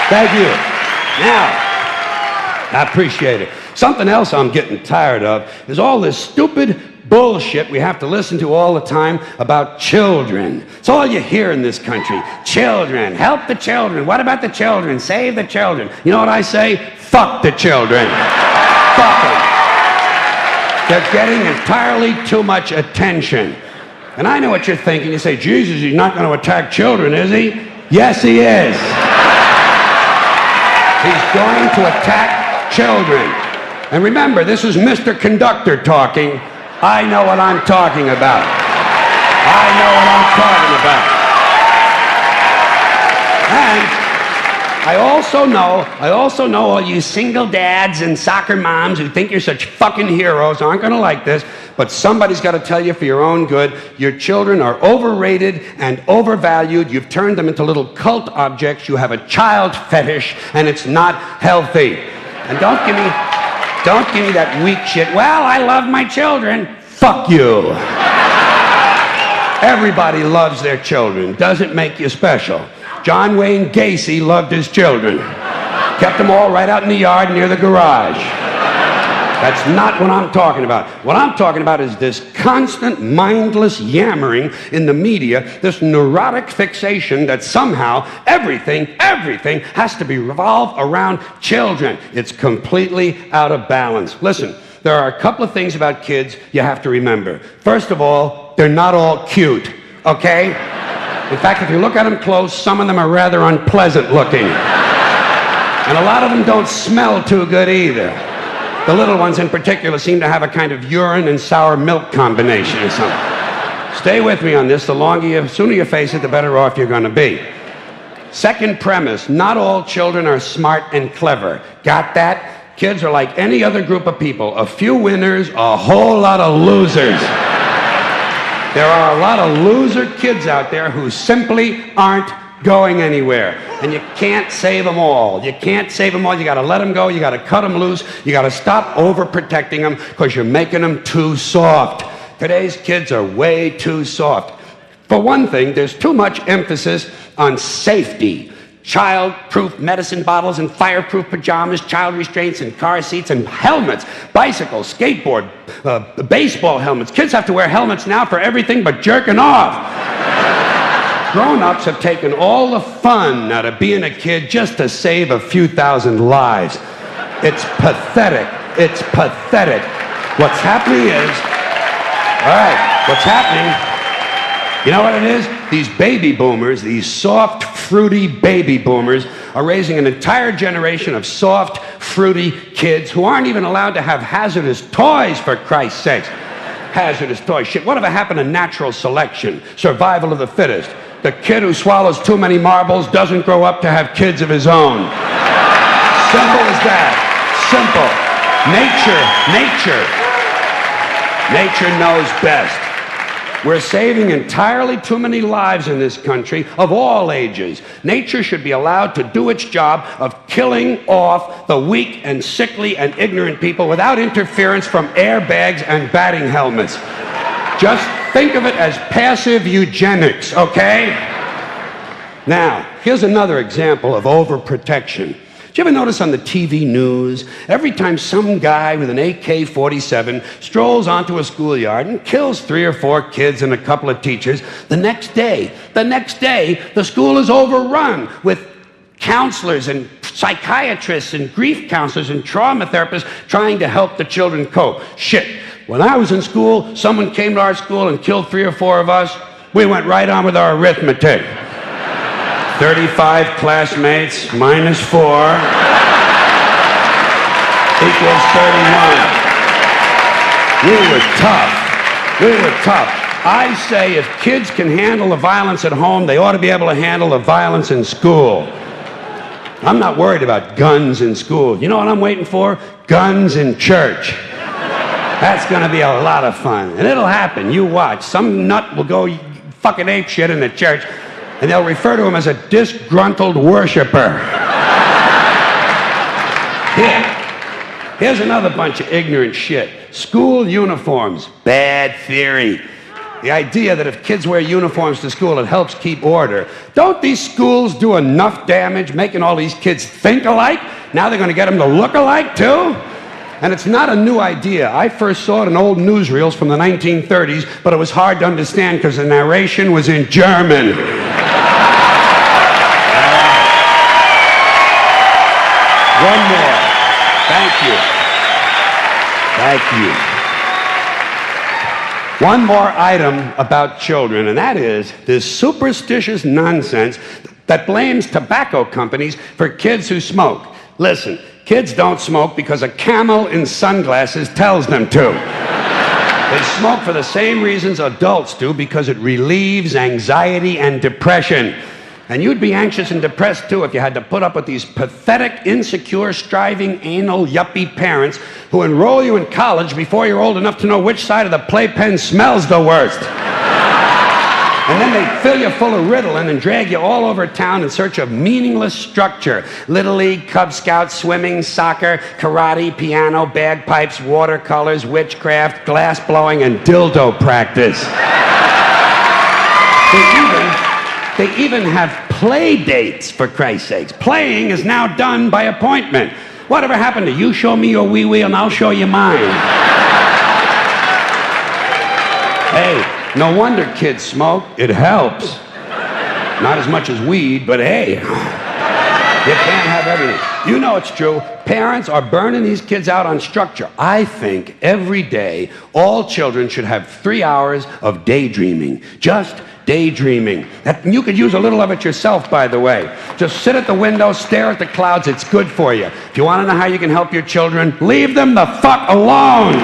Thank you. Now, I appreciate it. Something else I'm getting tired of is all this stupid bullshit we have to listen to all the time about children. It's all you hear in this country. Children, help the children. What about the children? Save the children. You know what I say? Fuck the children. Fuck them. They're getting entirely too much attention. And I know what you're thinking. You say, Jesus, he's not going to attack children, is he? Yes, he is. He's going to attack children. And remember, this is Mr. Conductor talking. I know what I'm talking about. I know what I'm talking about. And I also know all you single dads and soccer moms who think you're such fucking heroes aren't going to like this, but somebody's got to tell you for your own good, your children are overrated and overvalued. You've turned them into little cult objects. You have a child fetish, and it's not healthy. And don't give me that weak shit. Well, I love my children. Fuck you. Everybody loves their children. Doesn't make you special. John Wayne Gacy loved his children. Kept them all right out in the yard near the garage. That's not what I'm talking about. What I'm talking about is this constant mindless yammering in the media, this neurotic fixation that somehow everything has to be revolved around children. It's completely out of balance. Listen, there are a couple of things about kids you have to remember. First of all, they're not all cute, okay? In fact, if you look at them close, some of them are rather unpleasant looking. And a lot of them don't smell too good either. The little ones in particular seem to have a kind of urine and sour milk combination or something. Stay with me on this. The sooner you face it, the better off you're going to be. Second premise, not all children are smart and clever. Got that? Kids are like any other group of people. A few winners, a whole lot of losers. There are a lot of loser kids out there who simply aren't going anywhere. And you can't save them all. You can't save them all. You got to let them go. You got to cut them loose. You got to stop overprotecting them because you're making them too soft. Today's kids are way too soft. For one thing, there's too much emphasis on safety. Child-proof medicine bottles and fireproof pajamas, child restraints and car seats and helmets, bicycles, skateboard, baseball helmets. Kids have to wear helmets now for everything but jerking off. Grown-ups have taken all the fun out of being a kid just to save a few thousand lives. It's pathetic. It's pathetic. What's happening is, you know what it is? These baby boomers, these soft, fruity baby boomers, are raising an entire generation of soft, fruity kids who aren't even allowed to have hazardous toys, for Christ's sakes. Hazardous toys. Shit, whatever happened to natural selection? Survival of the fittest. The kid who swallows too many marbles doesn't grow up to have kids of his own. Simple as that. Simple. Nature knows best. We're saving entirely too many lives in this country of all ages. Nature should be allowed to do its job of killing off the weak and sickly and ignorant people without interference from airbags and batting helmets. Just think of it as passive eugenics, okay? Now, here's another example of overprotection. Did you ever notice on the TV news, every time some guy with an AK-47 strolls onto a schoolyard and kills 3 or 4 kids and a couple of teachers, the next day, the school is overrun with counselors and psychiatrists and grief counselors and trauma therapists trying to help the children cope. Shit, when I was in school, someone came to our school and killed 3 or 4 of us. We went right on with our arithmetic. 35 classmates minus 4 equals 31. We were tough. I say if kids can handle the violence at home, they ought to be able to handle the violence in school. I'm not worried about guns in school. You know what I'm waiting for? Guns in church. That's going to be a lot of fun. And it'll happen. You watch. Some nut will go fucking apeshit in the church, and they'll refer to him as a disgruntled worshiper. Here's another bunch of ignorant shit. School uniforms. Bad theory. The idea that if kids wear uniforms to school, it helps keep order. Don't these schools do enough damage making all these kids think alike? Now they're going to get them to look alike, too? And it's not a new idea. I first saw it in old newsreels from the 1930s, but it was hard to understand because the narration was in German. One more. Thank you. Thank you. One more item about children, and that is this superstitious nonsense that blames tobacco companies for kids who smoke. Listen, kids don't smoke because a camel in sunglasses tells them to. They smoke for the same reasons adults do, because it relieves anxiety and depression. And you'd be anxious and depressed, too, if you had to put up with these pathetic, insecure, striving, anal, yuppie parents who enroll you in college before you're old enough to know which side of the playpen smells the worst. And then they fill you full of Ritalin and drag you all over town in search of meaningless structure. Little League, Cub Scouts, swimming, soccer, karate, piano, bagpipes, watercolors, witchcraft, glass blowing, and dildo practice. They even have play dates, for Christ's sakes. Playing is now done by appointment. Whatever happened to you show me your wee-wee and I'll show you mine? Hey, no wonder kids smoke. It helps. Not as much as weed, but hey, you can't have everything. You know it's true. Parents are burning these kids out on structure. I think every day all children should have 3 hours of daydreaming. Just daydreaming. You could use a little of it yourself, by the way. Just sit at the window, stare at the clouds. It's good for you. If you want to know how you can help your children, leave them the fuck alone.